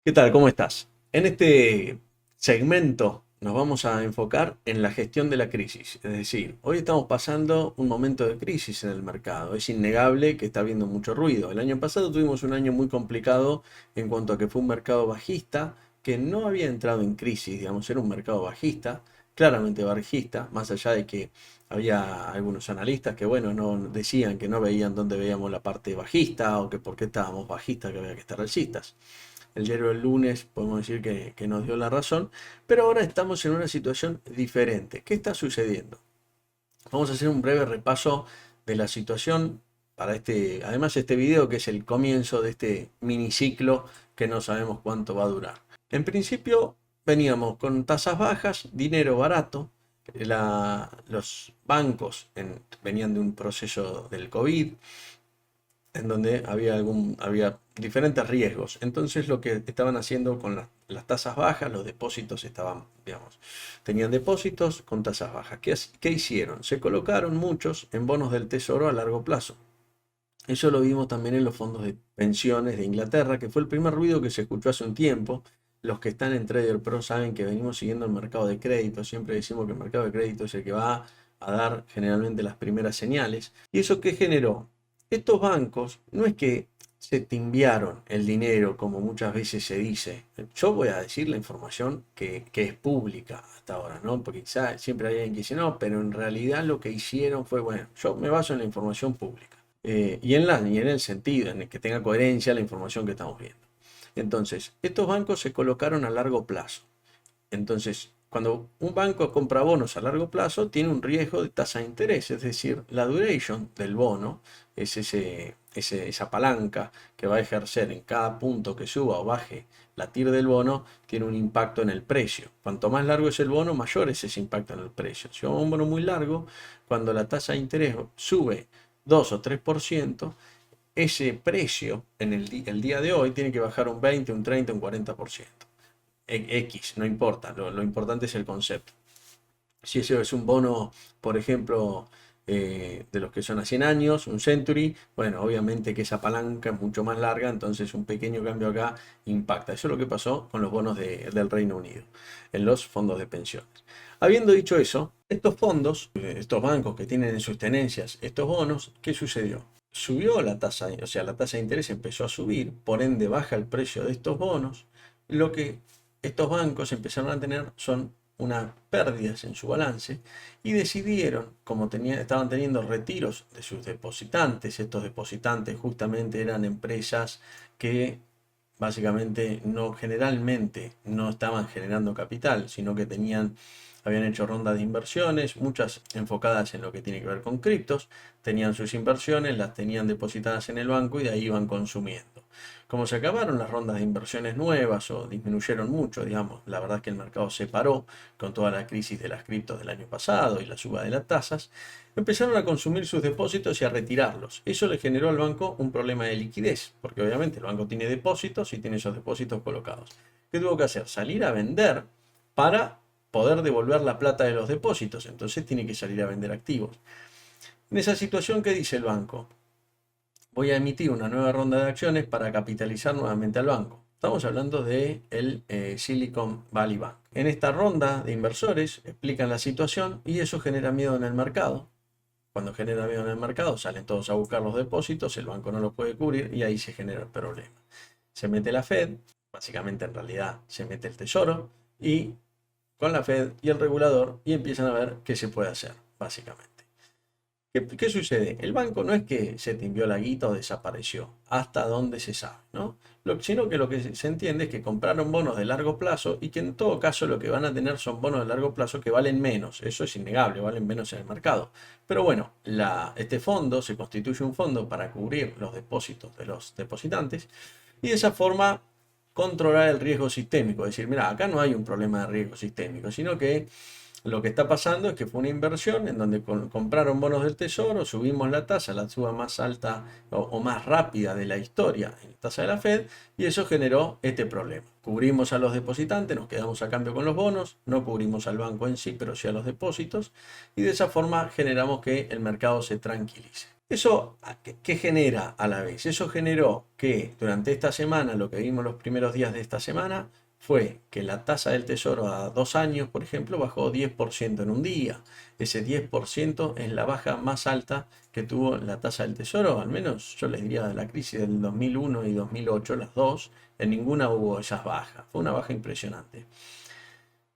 ¿Qué tal? ¿Cómo estás? En este segmento nos vamos a enfocar en la gestión de la crisis. Es decir, hoy estamos pasando un momento de crisis en el mercado. Es innegable que está habiendo mucho ruido. El año pasado tuvimos un año muy complicado en cuanto a que fue un mercado bajista que no había entrado en crisis, digamos, era un mercado bajista, claramente bajista, más allá de que había algunos analistas que, bueno, no decían que no veían dónde veíamos la parte bajista o que por qué estábamos bajistas, que había que estar alcistas. El diario del lunes podemos decir que nos dio la razón, pero ahora estamos en una situación diferente. ¿Qué está sucediendo? Vamos a hacer un breve repaso de la situación para este video que es el comienzo de este miniciclo que no sabemos cuánto va a durar. En principio veníamos con tasas bajas, dinero barato, los bancos venían de un proceso del COVID, en donde había diferentes riesgos. Entonces lo que estaban haciendo con las tasas bajas, los depósitos estaban, digamos, tenían depósitos con tasas bajas. ¿Qué hicieron? Se colocaron muchos en bonos del tesoro a largo plazo. Eso lo vimos también en los fondos de pensiones de Inglaterra, que fue el primer ruido que se escuchó hace un tiempo. Los que están en Trader Pro saben que venimos siguiendo el mercado de crédito. Siempre decimos que el mercado de crédito es el que va a dar generalmente las primeras señales. ¿Y eso qué generó? Estos bancos no es que se timbiaron el dinero como muchas veces se dice. Yo voy a decir la información que es pública hasta ahora, ¿no? Porque quizá siempre hay alguien que dice no, pero en realidad lo que hicieron fue, bueno, yo me baso en la información pública. Y en el sentido, en el que tenga coherencia la información que estamos viendo. Entonces, estos bancos se colocaron a largo plazo. Entonces, cuando un banco compra bonos a largo plazo, tiene un riesgo de tasa de interés, es decir, la duration del bono es esa palanca que va a ejercer en cada punto que suba o baje la TIR del bono, tiene un impacto en el precio. Cuanto más largo es el bono, mayor es ese impacto en el precio. Si vamos a un bono muy largo, cuando la tasa de interés sube 2 o 3%, ese precio en el día de hoy tiene que bajar un 20, un 30, un 40%. X, no importa, lo importante es el concepto. Si ese es un bono, por ejemplo, de los que son a 100 años, un Century, bueno, obviamente que esa palanca es mucho más larga, entonces un pequeño cambio acá impacta. Eso es lo que pasó con los bonos del Reino Unido, en los fondos de pensiones. Habiendo dicho eso, estos fondos, estos bancos que tienen en sus tenencias estos bonos, ¿qué sucedió? Subió la tasa, o sea, la tasa de interés empezó a subir, por ende baja el precio de estos bonos. Lo que estos bancos empezaron a tener son unas pérdidas en su balance y decidieron, como estaban teniendo retiros de sus depositantes, estos depositantes justamente eran empresas que básicamente generalmente no estaban generando capital, sino que habían hecho rondas de inversiones, muchas enfocadas en lo que tiene que ver con criptos, tenían sus inversiones, las tenían depositadas en el banco y de ahí iban consumiendo. Como se acabaron las rondas de inversiones nuevas o disminuyeron mucho, digamos, la verdad es que el mercado se paró con toda la crisis de las criptos del año pasado y la suba de las tasas, empezaron a consumir sus depósitos y a retirarlos. Eso le generó al banco un problema de liquidez, porque obviamente el banco tiene depósitos y tiene esos depósitos colocados. ¿Qué tuvo que hacer? Salir a vender para poder devolver la plata de los depósitos. Entonces tiene que salir a vender activos. En esa situación, ¿qué dice el banco? Voy a emitir una nueva ronda de acciones para capitalizar nuevamente al banco. Estamos hablando de el Silicon Valley Bank. En esta ronda de inversores explican la situación y eso genera miedo en el mercado. Cuando genera miedo en el mercado, salen todos a buscar los depósitos, el banco no los puede cubrir y ahí se genera el problema. Se mete la Fed, básicamente en realidad se mete el Tesoro y con la Fed y el regulador y empiezan a ver qué se puede hacer, básicamente. ¿Qué sucede? El banco no es que se timbió la guita o desapareció, hasta donde se sabe, ¿no? Sino que lo que se entiende es que compraron bonos de largo plazo y que en todo caso lo que van a tener son bonos de largo plazo que valen menos, eso es innegable, valen menos en el mercado. Pero bueno, este fondo se constituye un fondo para cubrir los depósitos de los depositantes y de esa forma controlar el riesgo sistémico. Es decir, mira, acá no hay un problema de riesgo sistémico, sino que lo que está pasando es que fue una inversión en donde compraron bonos del tesoro, subimos la tasa, la suba más alta o más rápida de la historia en la tasa de la Fed, y eso generó este problema. Cubrimos a los depositantes, nos quedamos a cambio con los bonos, no cubrimos al banco en sí, pero sí a los depósitos, y de esa forma generamos que el mercado se tranquilice. Eso, ¿qué genera a la vez? Eso generó que durante esta semana, lo que vimos los primeros días de esta semana, fue que la tasa del tesoro a 2 años, por ejemplo, bajó 10% en un día. Ese 10% es la baja más alta que tuvo la tasa del tesoro, al menos yo les diría de la crisis del 2001 y 2008, las dos, en ninguna hubo esas bajas. Fue una baja impresionante.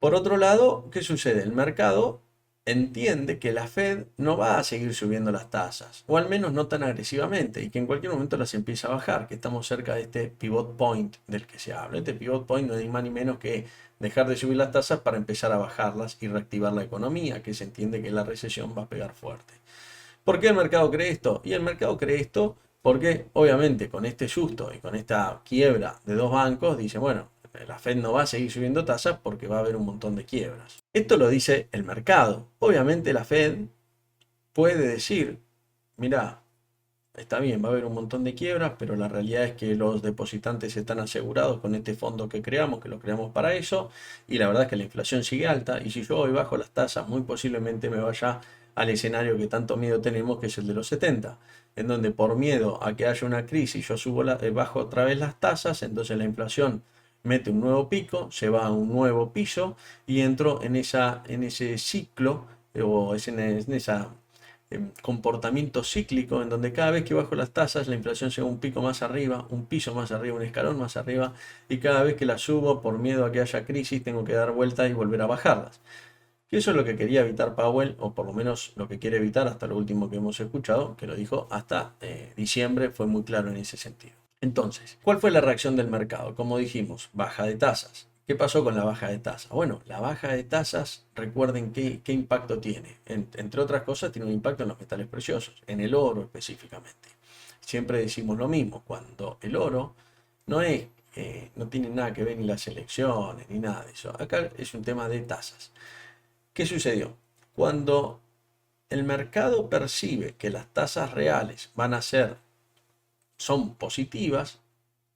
Por otro lado, ¿qué sucede? El mercado entiende que la Fed no va a seguir subiendo las tasas, o al menos no tan agresivamente, y que en cualquier momento las empieza a bajar, que estamos cerca de este pivot point del que se habla. Este pivot point no es ni más ni menos que dejar de subir las tasas para empezar a bajarlas y reactivar la economía, que se entiende que la recesión va a pegar fuerte. ¿Por qué el mercado cree esto? Y el mercado cree esto porque obviamente con este susto y con esta quiebra de dos bancos, dice, bueno, la Fed no va a seguir subiendo tasas porque va a haber un montón de quiebras. Esto lo dice el mercado. Obviamente la Fed puede decir, mira, está bien, va a haber un montón de quiebras, pero la realidad es que los depositantes están asegurados con este fondo que creamos, que lo creamos para eso, y la verdad es que la inflación sigue alta, y si yo hoy bajo las tasas, muy posiblemente me vaya al escenario que tanto miedo tenemos, que es el de los 70, en donde por miedo a que haya una crisis, yo bajo otra vez las tasas, entonces la inflación mete un nuevo pico, se va a un nuevo piso, y entro en ese ciclo, o en esa comportamiento cíclico en donde cada vez que bajo las tasas la inflación llega un pico más arriba, un piso más arriba, un escalón más arriba, y cada vez que la subo por miedo a que haya crisis tengo que dar vuelta y volver a bajarlas. Y eso es lo que quería evitar Powell, o por lo menos lo que quiere evitar hasta lo último que hemos escuchado, que lo dijo hasta diciembre, fue muy claro en ese sentido. Entonces, ¿cuál fue la reacción del mercado? Como dijimos, baja de tasas. ¿Qué pasó con la baja de tasas? Bueno, la baja de tasas, recuerden qué impacto tiene. Entre otras cosas, tiene un impacto en los metales preciosos, en el oro específicamente. Siempre decimos lo mismo, cuando el oro no es, no tiene nada que ver ni las elecciones ni nada de eso. Acá es un tema de tasas. ¿Qué sucedió? Cuando el mercado percibe que las tasas reales son positivas,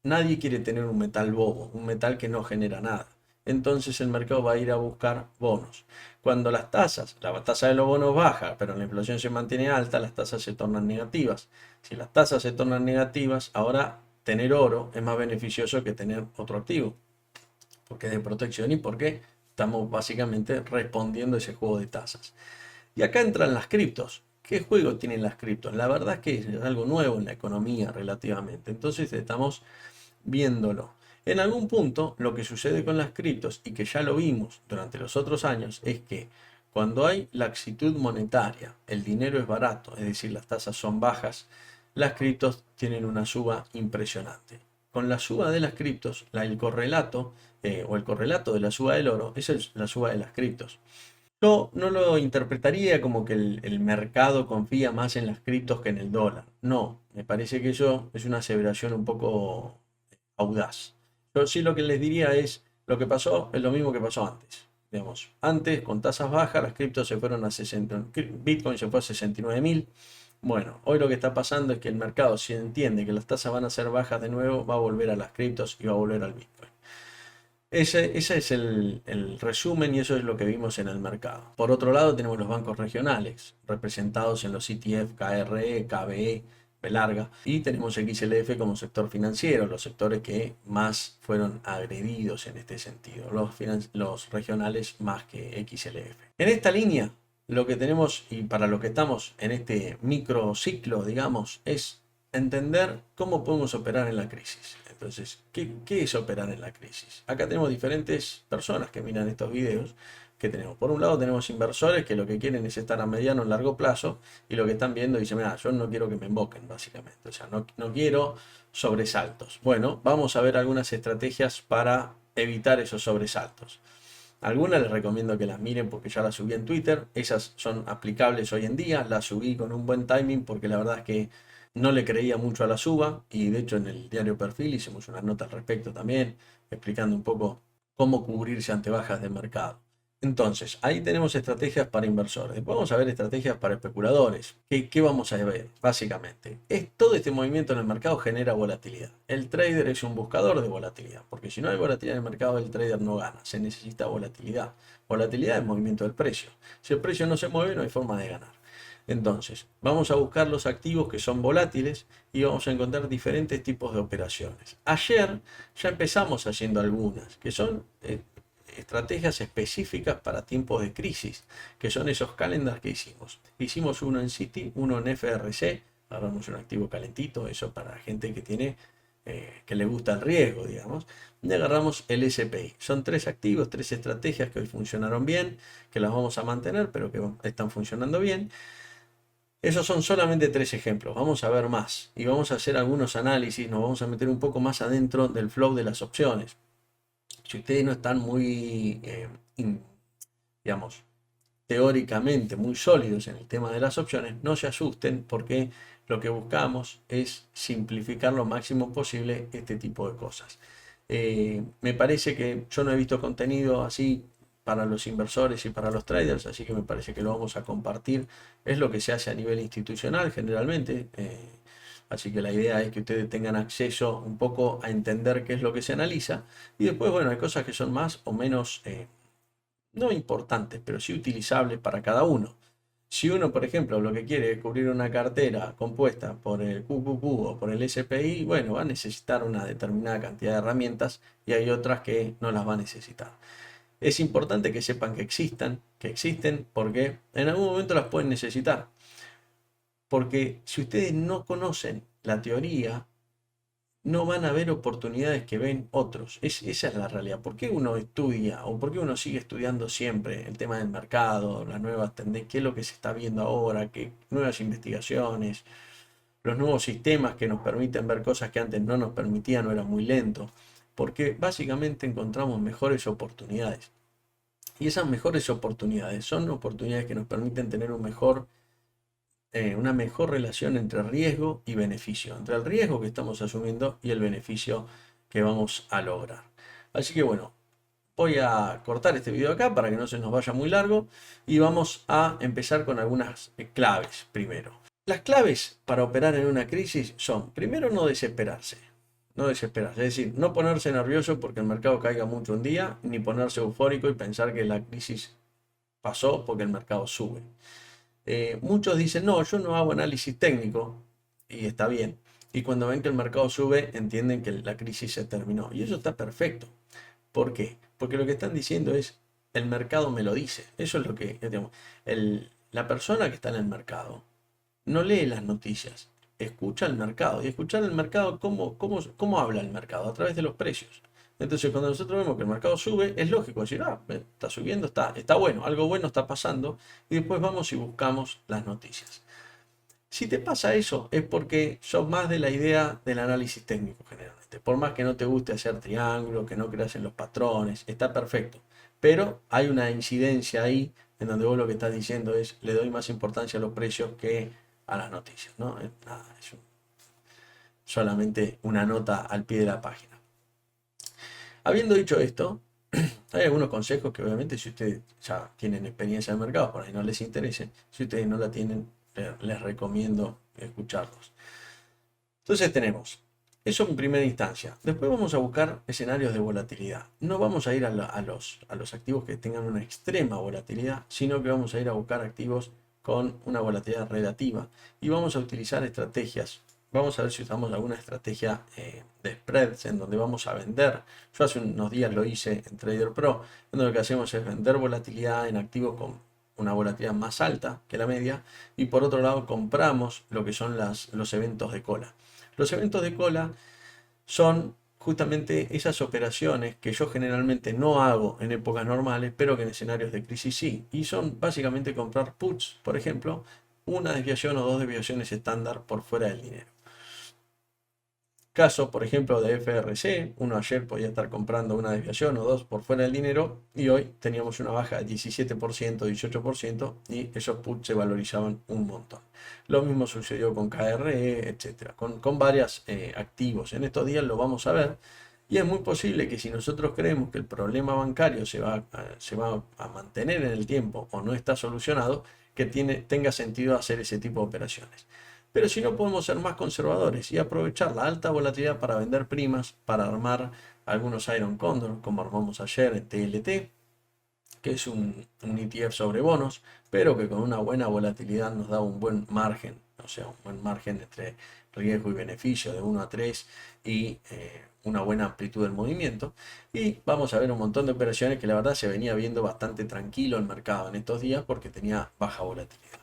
nadie quiere tener un metal bobo, un metal que no genera nada. Entonces el mercado va a ir a buscar bonos. Cuando la tasa de los bonos baja, pero la inflación se mantiene alta, las tasas se tornan negativas. Si las tasas se tornan negativas, ahora tener oro es más beneficioso que tener otro activo, porque es de protección y porque estamos básicamente respondiendo a ese juego de tasas. Y acá entran las criptos. ¿Qué juego tienen las criptos? La verdad es que es algo nuevo en la economía relativamente. Entonces estamos viéndolo. En algún punto, lo que sucede con las criptos, y que ya lo vimos durante los otros años, es que cuando hay laxitud monetaria, el dinero es barato, es decir, las tasas son bajas, las criptos tienen una suba impresionante. Con la suba de las criptos, el correlato, o el correlato de la suba del oro, es la suba de las criptos. Yo no lo interpretaría como que el mercado confía más en las criptos que en el dólar. No, me parece que eso es una aseveración un poco audaz. Yo sí lo que les diría es, lo que pasó es lo mismo que pasó antes. Digamos, antes con tasas bajas las criptos se fueron a 60, Bitcoin se fue a 69.000. Bueno, hoy lo que está pasando es que el mercado, si entiende que las tasas van a ser bajas de nuevo, va a volver a las criptos y va a volver al Bitcoin. Ese es el resumen y eso es lo que vimos en el mercado. Por otro lado, tenemos los bancos regionales, representados en los ETF, KRE, KBE, B larga, y tenemos XLF como sector financiero, los sectores que más fueron agredidos en este sentido, los regionales más que XLF. En esta línea, lo que tenemos y para lo que estamos en este microciclo, digamos, es entender cómo podemos operar en la crisis. Entonces, ¿qué es operar en la crisis? Acá tenemos diferentes personas que miran estos videos. Que tenemos? Por un lado tenemos inversores que lo que quieren es estar a mediano o largo plazo y lo que están viendo dicen, mira, yo no quiero que me emboquen básicamente, o sea, no quiero sobresaltos. Bueno, vamos a ver algunas estrategias para evitar esos sobresaltos. Algunas les recomiendo que las miren porque ya las subí en Twitter, esas son aplicables hoy en día, las subí con un buen timing porque la verdad es que no le creía mucho a la suba y de hecho en el diario Perfil hicimos una nota al respecto también, explicando un poco cómo cubrirse ante bajas de mercado. Entonces, ahí tenemos estrategias para inversores. Después vamos a ver estrategias para especuladores. ¿Qué vamos a ver? Básicamente, todo este movimiento en el mercado genera volatilidad. El trader es un buscador de volatilidad, porque si no hay volatilidad en el mercado, el trader no gana. Se necesita volatilidad. Volatilidad es movimiento del precio. Si el precio no se mueve, no hay forma de ganar. Entonces, vamos a buscar los activos que son volátiles y vamos a encontrar diferentes tipos de operaciones. Ayer ya empezamos haciendo algunas, que son estrategias específicas para tiempos de crisis, que son esos calendars que hicimos. Hicimos uno en Citi, uno en FRC, agarramos un activo calentito, eso para gente que tiene, que le gusta el riesgo, digamos, y agarramos el SPI. Son tres activos, tres estrategias que hoy funcionaron bien, que las vamos a mantener, pero que están funcionando bien. Esos son solamente tres ejemplos, vamos a ver más y vamos a hacer algunos análisis, nos vamos a meter un poco más adentro del flow de las opciones. Si ustedes no están muy, digamos, teóricamente muy sólidos en el tema de las opciones, no se asusten porque lo que buscamos es simplificar lo máximo posible este tipo de cosas. Me parece que yo no he visto contenido así para los inversores y para los traders, así que me parece que lo vamos a compartir. Es lo que se hace a nivel institucional generalmente. Así que la idea es que ustedes tengan acceso un poco a entender qué es lo que se analiza. Y después, bueno, hay cosas que son más o menos, no importantes, pero sí utilizables para cada uno. Si uno, por ejemplo, lo que quiere es cubrir una cartera compuesta por el QQQ o por el SPI, bueno, va a necesitar una determinada cantidad de herramientas y hay otras que no las va a necesitar. Es importante que sepan que existen, porque en algún momento las pueden necesitar. Porque si ustedes no conocen la teoría, no van a ver oportunidades que ven otros. Esa es la realidad. ¿Por qué uno estudia o por qué uno sigue estudiando siempre el tema del mercado, las nuevas tendencias, qué es lo que se está viendo ahora, qué nuevas investigaciones, los nuevos sistemas que nos permiten ver cosas que antes no nos permitían o era muy lento? Porque básicamente encontramos mejores oportunidades. Y esas mejores oportunidades son oportunidades que nos permiten tener una mejor relación entre riesgo y beneficio, entre el riesgo que estamos asumiendo y el beneficio que vamos a lograr. Así que bueno, voy a cortar este video acá para que no se nos vaya muy largo y vamos a empezar con algunas claves primero. Las claves para operar en una crisis son, primero, no desesperarse. No desesperarse, es decir, no ponerse nervioso porque el mercado caiga mucho un día, ni ponerse eufórico y pensar que la crisis pasó porque el mercado sube. Muchos dicen, no, yo no hago análisis técnico, y está bien. Y cuando ven que el mercado sube, entienden que la crisis se terminó. Y eso está perfecto. ¿Por qué? Porque lo que están diciendo es, el mercado me lo dice. Eso es lo que, digamos, la persona que está en el mercado no lee las noticias, escucha el mercado. Y escuchar el mercado, ¿cómo habla el mercado? A través de los precios. Entonces, cuando nosotros vemos que el mercado sube, es lógico decir, está subiendo, está bueno, algo bueno está pasando, y después vamos y buscamos las noticias. Si te pasa eso, es porque sos más de la idea del análisis técnico generalmente. Por más que no te guste hacer triángulo, que no creas en los patrones, está perfecto. Pero hay una incidencia ahí en donde vos lo que estás diciendo es, le doy más importancia a los precios que a las noticias, ¿no? Nada, solamente una nota al pie de la página. Habiendo dicho esto, hay algunos consejos que obviamente si ustedes ya tienen experiencia de mercado, por ahí no les interese. Si ustedes no la tienen, les recomiendo escucharlos. Entonces tenemos eso en primera instancia. Después vamos a buscar escenarios de volatilidad. No vamos a ir a los activos que tengan una extrema volatilidad, sino que vamos a ir a buscar activos con una volatilidad relativa. Y vamos a utilizar estrategias. Vamos a ver si usamos alguna estrategia de spreads en donde vamos a vender. Yo hace unos días lo hice en Trader Pro, en donde lo que hacemos es vender volatilidad en activos con una volatilidad más alta que la media. Y por otro lado compramos lo que son los eventos de cola. Los eventos de cola son justamente esas operaciones que yo generalmente no hago en épocas normales, pero que en escenarios de crisis sí. Y son básicamente comprar puts, por ejemplo, una desviación o dos desviaciones estándar por fuera del dinero. Caso, por ejemplo, de FRC, uno ayer podía estar comprando una desviación o dos por fuera del dinero y hoy teníamos una baja de 17%, 18% y esos puts se valorizaban un montón. Lo mismo sucedió con KRE, etcétera, con varios activos. En estos días lo vamos a ver y es muy posible que si nosotros creemos que el problema bancario se va a mantener en el tiempo o no está solucionado, que tenga sentido hacer ese tipo de operaciones. Pero si no, podemos ser más conservadores y aprovechar la alta volatilidad para vender primas, para armar algunos Iron Condor, como armamos ayer en TLT, que es un ETF sobre bonos, pero que con una buena volatilidad nos da un buen margen, o sea, un buen margen entre riesgo y beneficio de 1 a 3 y una buena amplitud del movimiento. Y vamos a ver un montón de operaciones que la verdad se venía viendo bastante tranquilo el mercado en estos días porque tenía baja volatilidad.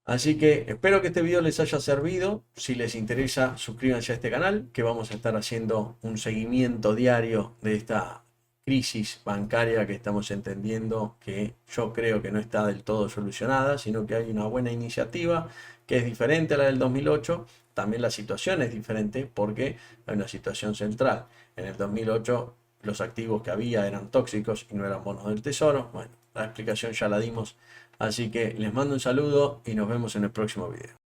Así que espero que este video les haya servido. Si les interesa, suscríbanse a este canal, que vamos a estar haciendo un seguimiento diario de esta crisis bancaria que estamos entendiendo, que yo creo que no está del todo solucionada, sino que hay una buena iniciativa que es diferente a la del 2008. También la situación es diferente porque hay una situación central. En el 2008 los activos que había eran tóxicos y no eran bonos del tesoro. Bueno, la explicación ya la dimos. Así que les mando un saludo y nos vemos en el próximo video.